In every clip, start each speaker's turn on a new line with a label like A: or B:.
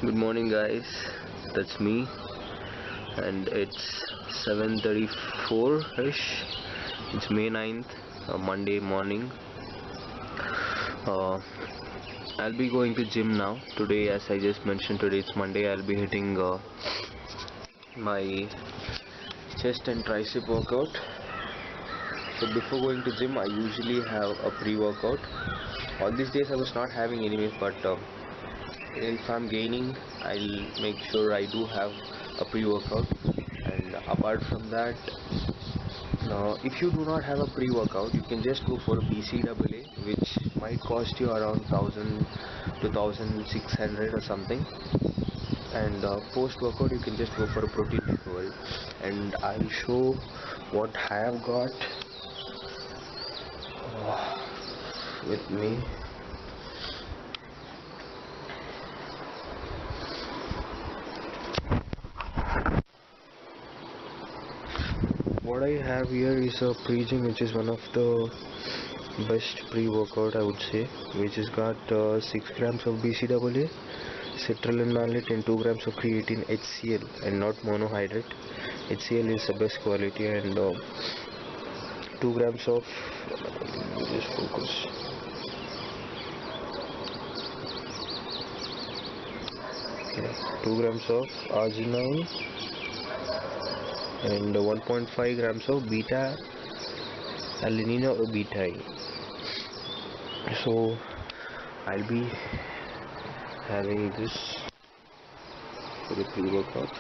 A: Good morning, guys. That's me, and it's 7:34 ish. It's May 9th, Monday morning. Uh, I'll be going to gym now. Today, as I just mentioned, today it's Monday. I'll be hitting my chest and tricep workout. So before going to gym, I usually have a pre-workout. All these days I was not having anyways, but if I'm gaining, I'll make sure I do have a pre-workout. And apart from that, if you do not have a pre-workout, you can just go for a BCAA, which might cost you around 1000 to 1600 or something. And post-workout, you can just go for a protein recovery. And I'll show what I have got with me. What I have here is a pre-gym, which is one of the best pre-workout, I would say, which has got 6 grams of BCAA, citrulline malate, and 2 grams of creatine, HCl, and not monohydrate. HCl is the best quality, and 2 grams of just focus. Okay, 2 grams of arginine and 1.5 grams of beta alanine or beta. So I'll be having this for the pre-workout.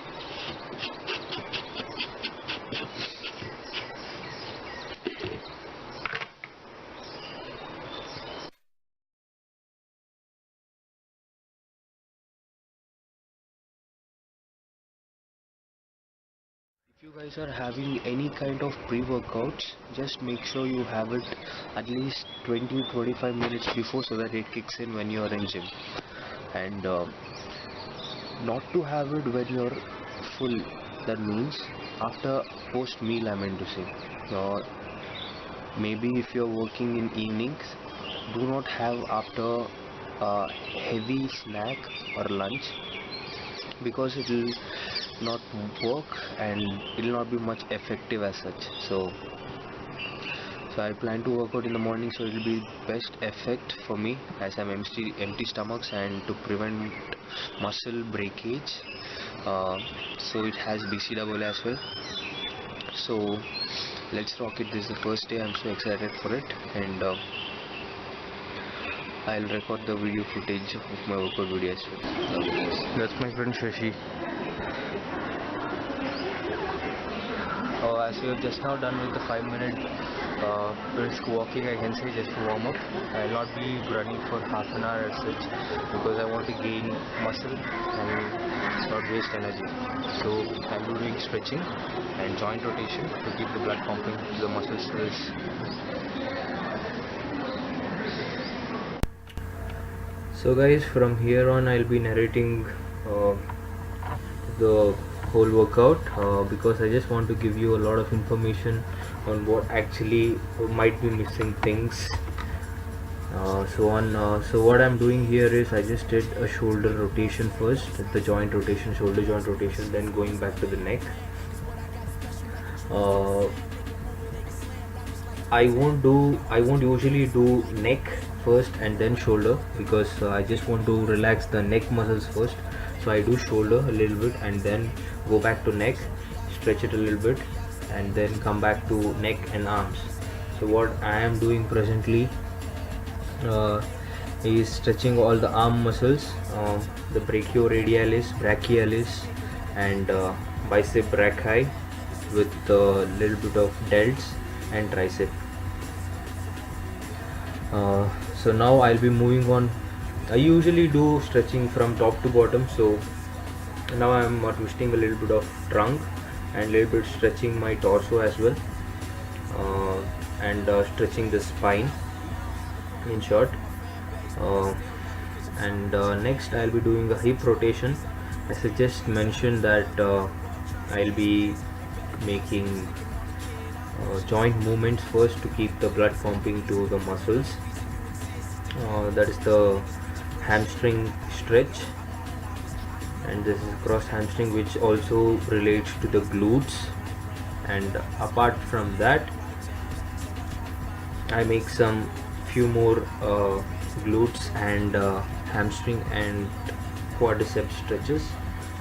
A: If you guys are having any kind of pre-workouts, just make sure you have it at least 20-25 minutes before, so that it kicks in when you are in gym. And not to have it when you're full. That means after post meal, I meant to say. Or maybe if you're working in evenings, do not have after a heavy snack or lunch, because it will not work and it will not be much effective as such. So I plan to work out in the morning, so it will be best effect for me, as I'm empty stomachs, and to prevent muscle breakage. So it has BCAA as well. So let's rock it. This is the first day. I'm so excited for it, and I'll record the video footage of my workout video as well. That's my friend Shashi. As we have just now done with the 5-minute brisk walking, I can say, just to warm up. I'll not be running for half an hour as such, because I want to gain muscle and not waste energy. So I'll be doing stretching and joint rotation to keep the blood pumping to the muscle cells. So guys, from here on I'll be narrating the whole workout, because I just want to give you a lot of information on what actually might be missing things. So what I'm doing here is, I just did a shoulder rotation first, the joint rotation, shoulder joint rotation, then going back to the neck. I won't usually do neck first and then shoulder, because I just want to relax the neck muscles first. So I do shoulder a little bit and then go back to neck, stretch it a little bit, and then come back to neck and arms. So what I am doing presently is stretching all the arm muscles, the brachioradialis, brachialis, and bicep brachii, with a little bit of delts and tricep. So now I'll be moving on. I usually do stretching from top to bottom, so now I'm twisting a little bit of trunk and a little bit stretching my torso as well, and stretching the spine, in short. And next I'll be doing a hip rotation. As I just mentioned that I'll be making joint movements first to keep the blood pumping to the muscles. That is the hamstring stretch, and this is cross hamstring, which also relates to the glutes. And apart from that, I make some few more glutes and hamstring and quadriceps stretches,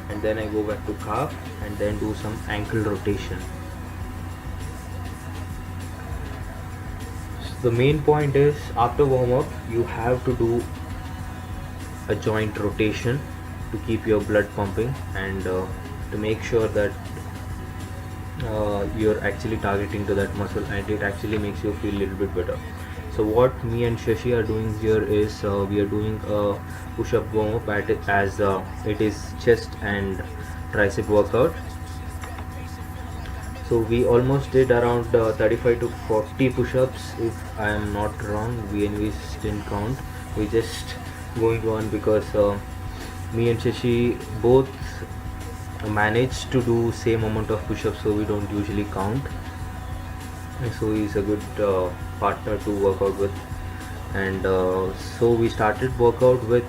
A: and then I go back to calf and then do some ankle rotation. So the main point is, after warm up you have to do a joint rotation to keep your blood pumping, and to make sure that you're actually targeting to that muscle, and it actually makes you feel a little bit better. So what me and Shashi are doing here is we are doing a push-up warm-up as it is chest and tricep workout. So we almost did around 35 to 40 push-ups, if I am not wrong. We anyways didn't count, we just going on because me and Shashi both manage to do same amount of push-ups, so we don't usually count. So he's a good partner to work out with. And so we started workout with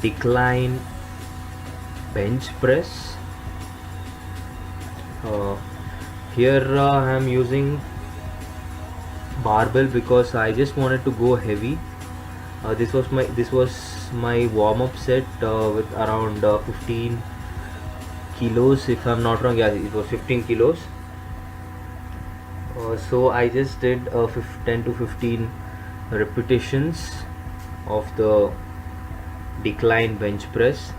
A: decline bench press. Here I am using barbell because I just wanted to go heavy. This was my warm-up set with around 15 kilos, if I'm not wrong. Yeah, it was 15 kilos. So I just did 10 to 15 repetitions of the decline bench press.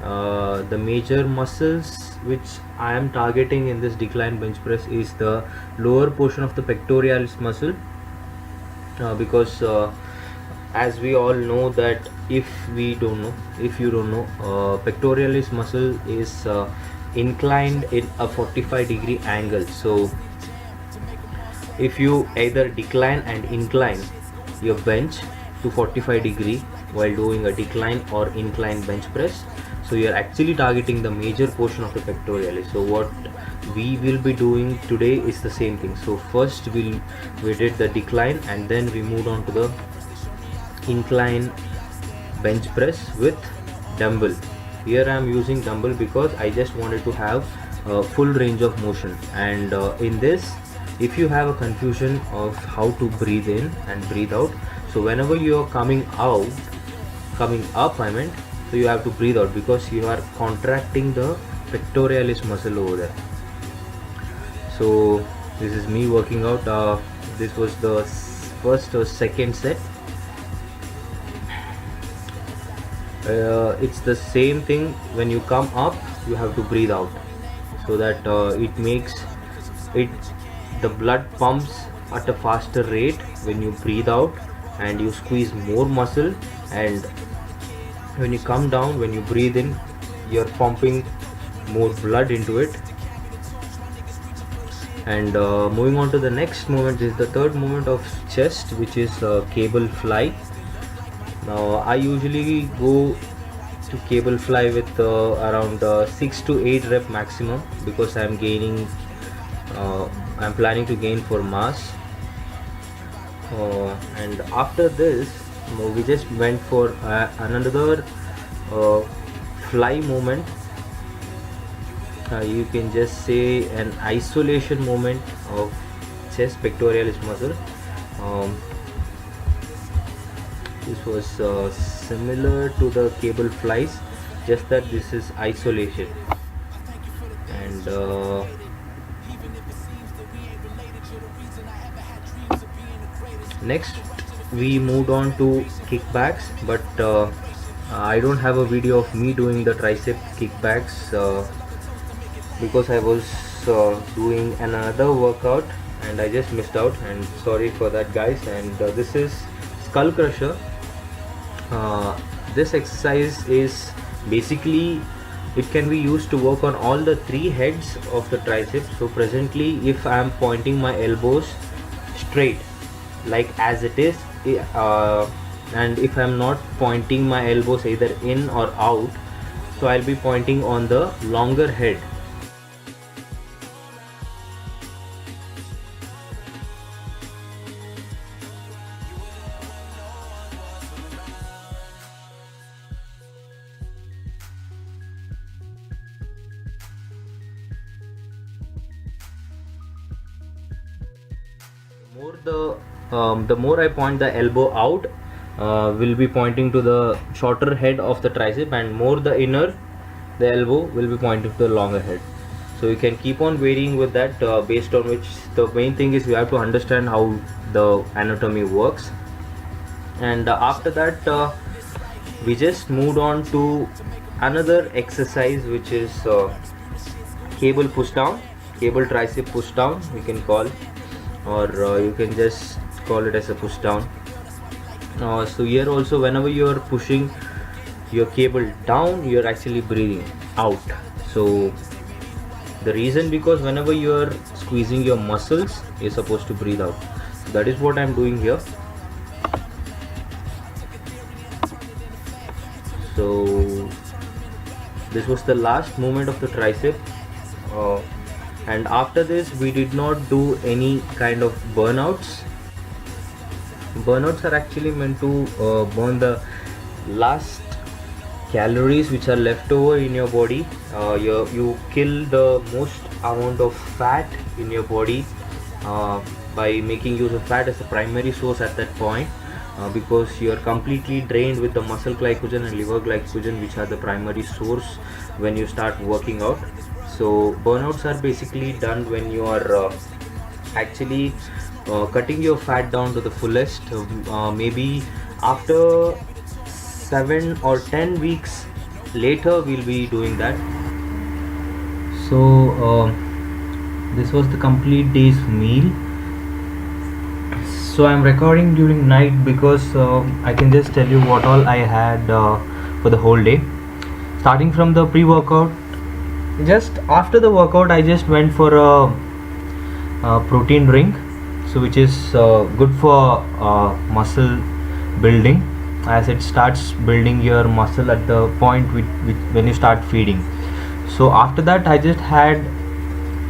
A: The major muscles which I am targeting in this decline bench press is the lower portion of the pectoralis muscle, because as we all know that if you don't know, pectoralis muscle is inclined in a 45-degree angle. So if you either decline and incline your bench to 45 degree while doing a decline or incline bench press, so you are actually targeting the major portion of the pectoralis. So what we will be doing today is the same thing. So first we did the decline, and then we moved on to the incline bench press with dumbbell. Here I am using dumbbell because I just wanted to have a full range of motion. And in this, if you have a confusion of how to breathe in and breathe out, so whenever you are coming up, so you have to breathe out because you are contracting the pectoralis muscle over there. So this is me working out. This was the first or second set. It's the same thing. When you come up, you have to breathe out, so that it makes the blood pumps at a faster rate when you breathe out, and you squeeze more muscle. And when you come down, when you breathe in, you're pumping more blood into it. And moving on to the next movement is the third movement of chest, which is cable fly. Now I usually go to cable fly with around 6 to 8 rep maximum, because I'm planning to gain for mass. And after this, we just went for another fly movement. You can just say an isolation movement of chest pectoralis muscle. This was similar to the cable flies, just that this is isolation. And next we moved on to kickbacks, but I don't have a video of me doing the tricep kickbacks because I was doing another workout and I just missed out, and sorry for that, guys. And this is skull crusher. This exercise is basically, it can be used to work on all the 3 heads of the tricep. So presently, if I am pointing my elbows straight like as it is, and if I am not pointing my elbows either in or out, so I'll be pointing on the longer head.
B: the more I point the elbow out, will be pointing to the shorter head of the tricep, and more the inner, the elbow will be pointing to the longer head. So you can keep on varying with that, based on which the main thing is you have to understand how the anatomy works. And after that, we just moved on to another exercise, which is cable push down, cable tricep push down we can call, or you can just call it as a push down. So here also, whenever you are pushing your cable down, you are actually breathing out. So the reason, because whenever you are squeezing your muscles, you're supposed to breathe out. So that is what I'm doing here. So this was the last movement of the tricep, and after this we did not do any kind of burnouts. Burnouts are actually meant to burn the last calories which are left over in your body. You kill the most amount of fat in your body by making use of fat as the primary source at that point, because you are completely drained with the muscle glycogen and liver glycogen, which are the primary source when you start working out. So burnouts are basically done when you are actually cutting your fat down to the fullest, maybe after 7 or 10 weeks later we'll be doing that. So this was the complete day's meal. So I'm recording during night because I can just tell you what all I had for the whole day. Starting from the pre-workout, just after the workout I just went for a protein drink, so which is good for muscle building, as it starts building your muscle at the point when you start feeding. So after that I just had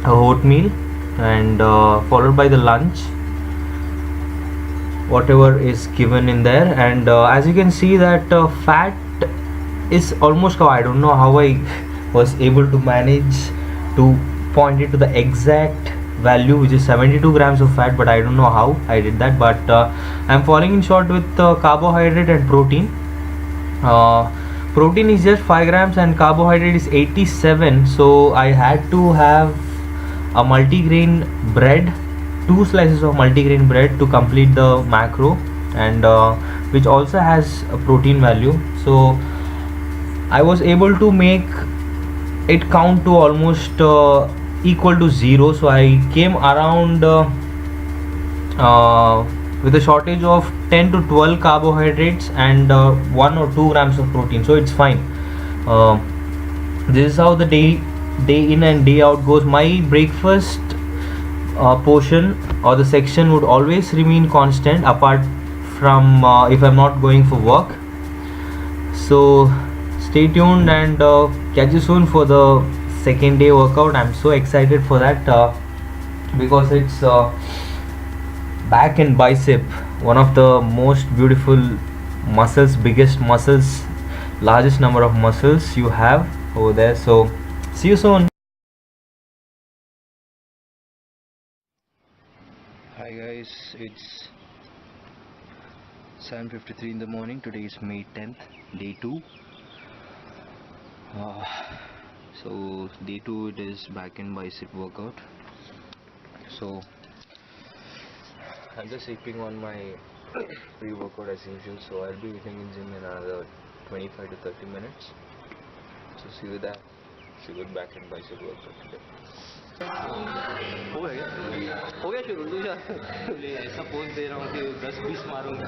B: a oatmeal, and followed by the lunch, whatever is given in there. And as you can see that fat is almost covered. I don't know how I was able to manage to point it to the exact value, which is 72 grams of fat, but I don't know how I did that. But I'm falling in short with carbohydrate and protein. Protein is just 5 grams and carbohydrate is 87, so I had to have a multigrain bread, 2 slices of multigrain bread to complete the macro, and which also has a protein value. So I was able to make it count to almost equal to 0. So I came around with a shortage of 10 to 12 carbohydrates and 1 or 2 grams of protein, so it's fine. This is how the day in and day out goes. My breakfast portion or the section would always remain constant, apart from if I'm not going for work. So stay tuned and catch you soon for the second day workout. I'm so excited for that because it's back and bicep, one of the most beautiful muscles, biggest muscles, largest number of muscles you have over there. So see you soon.
A: Hi guys, it's 7:53 in the morning. Today is May 10th, day 2. So day 2, it is back and bicep workout. So I'm just sipping on my pre-workout as usual. So I'll be hitting in gym in another 25 to 30 minutes. So see you there. See you back and bicep workout today. हो गया शुरू दूसरा ऐसा pose दे रहा हूँ कि 10-20 मारूंगा.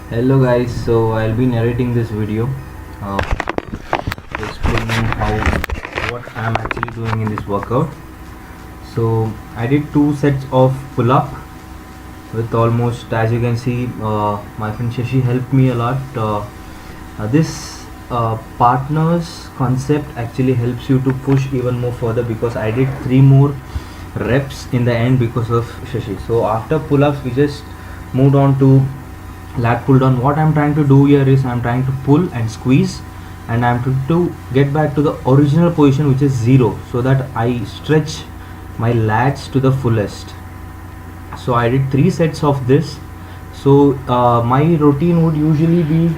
B: Hello guys, so I'll be narrating this video explaining what I'm actually doing in this workout. So I did 2 sets of pull-up with almost, as you can see, my friend Shashi helped me a lot. This partners concept actually helps you to push even more further, because I did 3 more reps in the end because of Shashi. So after pull-ups we just moved on to lat pull down. What I'm trying to do here is I'm trying to pull and squeeze, and I'm trying to get back to the original position, which is 0, so that I stretch my lats to the fullest. So I did 3 sets of this. So my routine would usually be,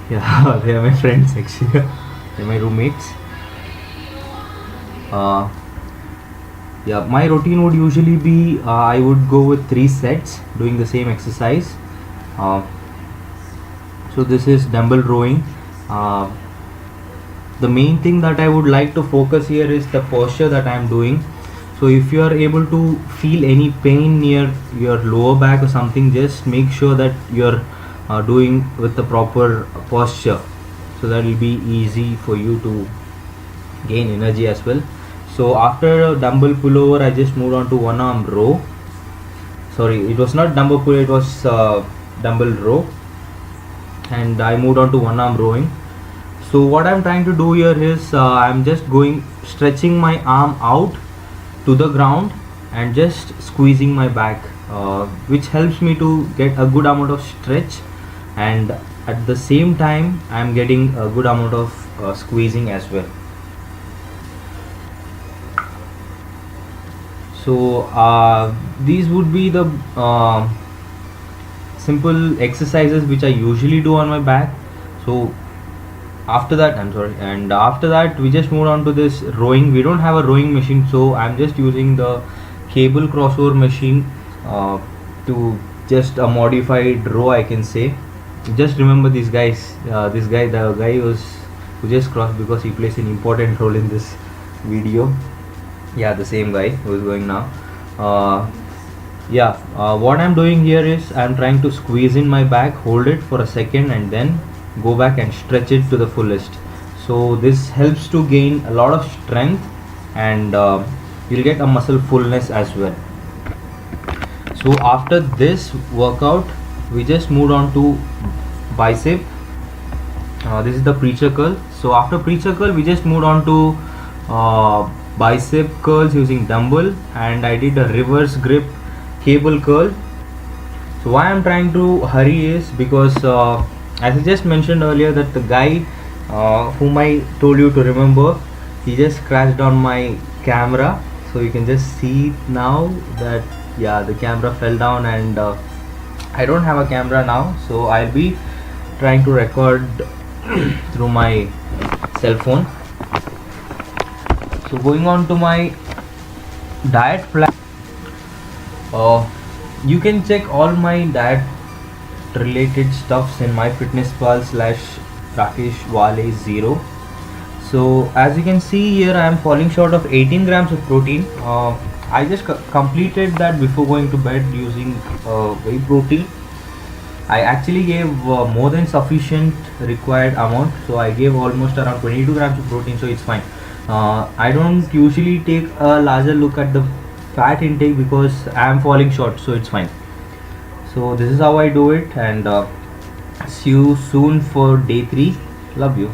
B: yeah, they are my friends actually. They're my roommates. Yeah, my routine would usually be I would go with 3 sets doing the same exercise. So this is dumbbell rowing. The main thing that I would like to focus here is the posture that I am doing. So if you are able to feel any pain near your lower back or something, just make sure that you're doing with the proper posture, so that will be easy for you to gain energy as well. So after dumbbell pullover, I just moved on to one arm row. Sorry, it was not dumbbell pull, it was dumbbell row, and I moved on to one arm rowing. So what I'm trying to do here is I'm just stretching my arm out to the ground and just squeezing my back, which helps me to get a good amount of stretch, and at the same time I'm getting a good amount of squeezing as well. So these would be the simple exercises which I usually do on my back. So after that, after that we just moved on to this rowing. We don't have a rowing machine, so I'm just using the cable crossover machine to just a modified row, I can say. Just remember these guys, the guy who just crossed, because he plays an important role in this video. Yeah, the same guy who is going now. What I'm doing here is I'm trying to squeeze in my back, hold it for a second, and then go back and stretch it to the fullest. So this helps to gain a lot of strength, and you'll get a muscle fullness as well. So after this workout, we just moved on to bicep. This is the preacher curl. So after preacher curl, we just moved on to bicep curls using dumbbell, and I did a reverse grip cable curl. So why I'm trying to hurry is because as I just mentioned earlier, that the guy whom I told you to remember, he just crashed on my camera. So you can just see now that, yeah, the camera fell down, and I don't have a camera now, so I'll be trying to record through my cell phone. So going on to my diet plan, you can check all my diet related stuffs in MyFitnessPal/RakeshWale0. So as you can see here, I am falling short of 18 grams of protein. I just completed that before going to bed using whey protein. I actually gave more than sufficient required amount, so I gave almost around 22 grams of protein, so it's fine. I don't usually take a larger look at the fat intake because I am falling short, so it's fine. So this is how I do it, and see you soon for day 3. Love you.